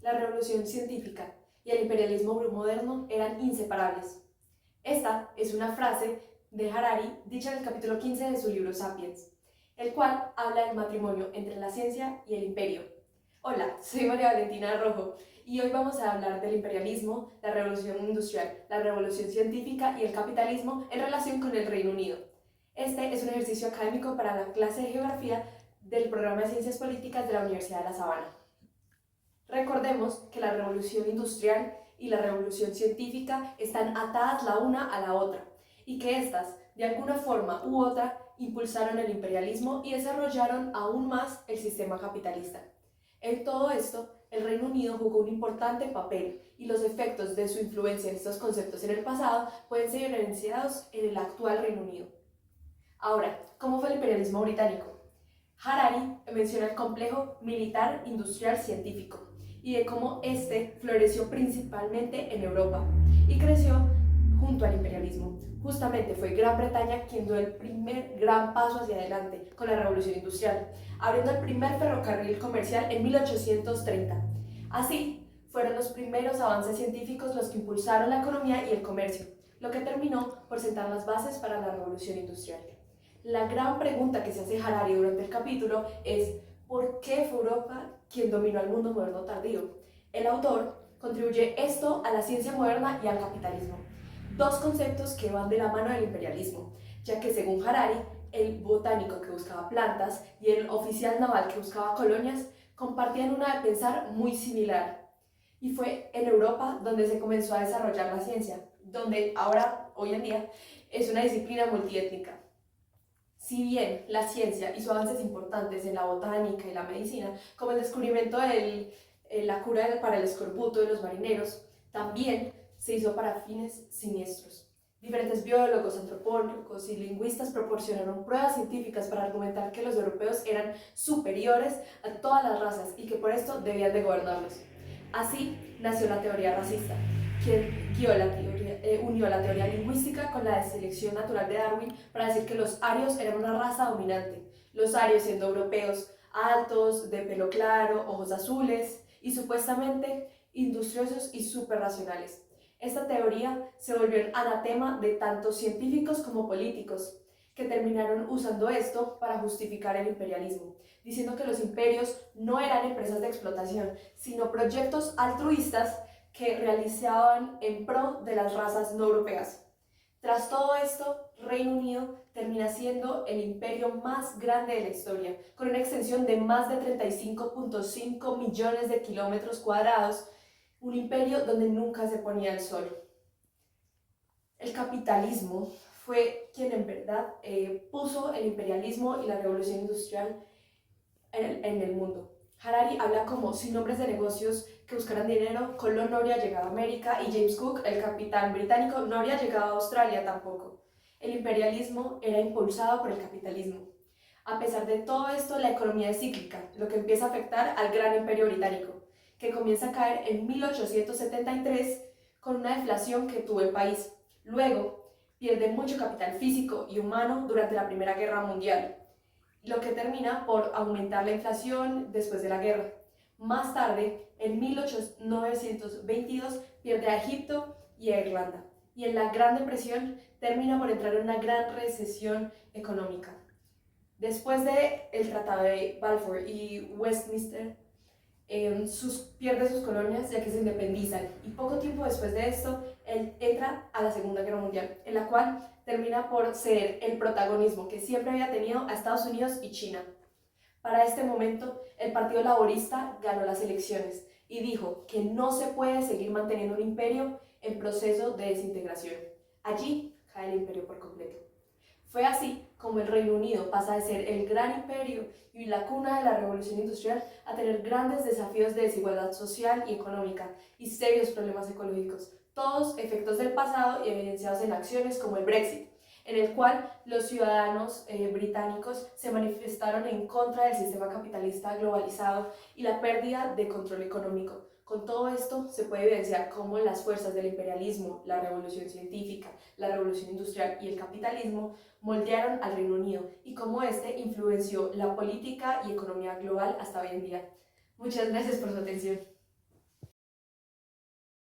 la revolución científica y el imperialismo moderno eran inseparables. Esta es una frase de Harari dicha en el capítulo 15 de su libro Sapiens, el cual habla del matrimonio entre la ciencia y el imperio. Hola, soy María Valentina Rojo y hoy vamos a hablar del imperialismo, la revolución industrial, la revolución científica y el capitalismo en relación con el Reino Unido. Este es un ejercicio académico para la clase de geografía del programa de Ciencias Políticas de la Universidad de La Sabana. Recordemos que la revolución industrial y la revolución científica están atadas la una a la otra y que éstas, de alguna forma u otra, impulsaron el imperialismo y desarrollaron aún más el sistema capitalista. En todo esto, el Reino Unido jugó un importante papel y los efectos de su influencia en estos conceptos en el pasado pueden ser evidenciados en el actual Reino Unido. Ahora, ¿cómo fue el imperialismo británico? Harari menciona el complejo militar, industrial, científico y de cómo este floreció principalmente en Europa y creció junto al imperialismo. Justamente fue Gran Bretaña quien dio el primer gran paso hacia adelante con la revolución industrial, abriendo el primer ferrocarril comercial en 1830. Así, fueron los primeros avances científicos los que impulsaron la economía y el comercio, lo que terminó por sentar las bases para la revolución industrial. La gran pregunta que se hace Harari durante el capítulo es ¿por qué fue Europa quien dominó al mundo moderno tardío? El autor contribuye esto a la ciencia moderna y al capitalismo, dos conceptos que van de la mano del imperialismo, ya que según Harari, el botánico que buscaba plantas y el oficial naval que buscaba colonias compartían una de pensar muy similar. Y fue en Europa donde se comenzó a desarrollar la ciencia, donde ahora, hoy en día, es una disciplina multiétnica. Si bien la ciencia hizo avances importantes en la botánica y la medicina, como el descubrimiento de la cura para el escorbuto de los marineros, también se hizo para fines siniestros. Diferentes biólogos, antropólogos y lingüistas proporcionaron pruebas científicas para argumentar que los europeos eran superiores a todas las razas y que por esto debían de gobernarlos. Así nació la teoría racista, quien unió la teoría lingüística con la de selección natural de Darwin para decir que los arios eran una raza dominante, los arios siendo europeos altos, de pelo claro, ojos azules y supuestamente industriosos y superracionales. Esta teoría se volvió el anatema de tanto científicos como políticos, que terminaron usando esto para justificar el imperialismo, diciendo que los imperios no eran empresas de explotación, sino proyectos altruistas que realizaban en pro de las razas no europeas. Tras todo esto, Reino Unido termina siendo el imperio más grande de la historia, con una extensión de más de 35.5 millones de kilómetros cuadrados, un imperio donde nunca se ponía el sol. El capitalismo fue quien en verdad puso el imperialismo y la revolución industrial en el mundo. Harari habla como sin hombres de negocios que buscaran dinero, Colón no habría llegado a América y James Cook, el capitán británico, no habría llegado a Australia tampoco. El imperialismo era impulsado por el capitalismo. A pesar de todo esto, la economía es cíclica, lo que empieza a afectar al gran imperio británico, que comienza a caer en 1873 con una deflación que tuvo el país. Luego, pierde mucho capital físico y humano durante la Primera Guerra Mundial, lo que termina por aumentar la inflación después de la guerra. Más tarde, en 1922, pierde a Egipto y a Irlanda, y en la Gran Depresión termina por entrar en una gran recesión económica. Después del Tratado de Balfour y Westminster, pierde sus colonias ya que se independizan, y poco tiempo después de esto, él entra a la Segunda Guerra Mundial, en la cual termina por ceder el protagonismo que siempre había tenido a Estados Unidos y China. Para este momento, el Partido Laborista ganó las elecciones y dijo que no se puede seguir manteniendo un imperio en proceso de desintegración. Allí cae el imperio por completo. Fue así como el Reino Unido pasa de ser el gran imperio y la cuna de la revolución industrial a tener grandes desafíos de desigualdad social y económica y serios problemas ecológicos, todos efectos del pasado y evidenciados en acciones como el Brexit, en el cual los ciudadanos británicos se manifestaron en contra del sistema capitalista globalizado y la pérdida de control económico. Con todo esto se puede evidenciar cómo las fuerzas del imperialismo, la revolución científica, la revolución industrial y el capitalismo moldearon al Reino Unido y cómo este influenció la política y economía global hasta hoy en día. Muchas gracias por su atención.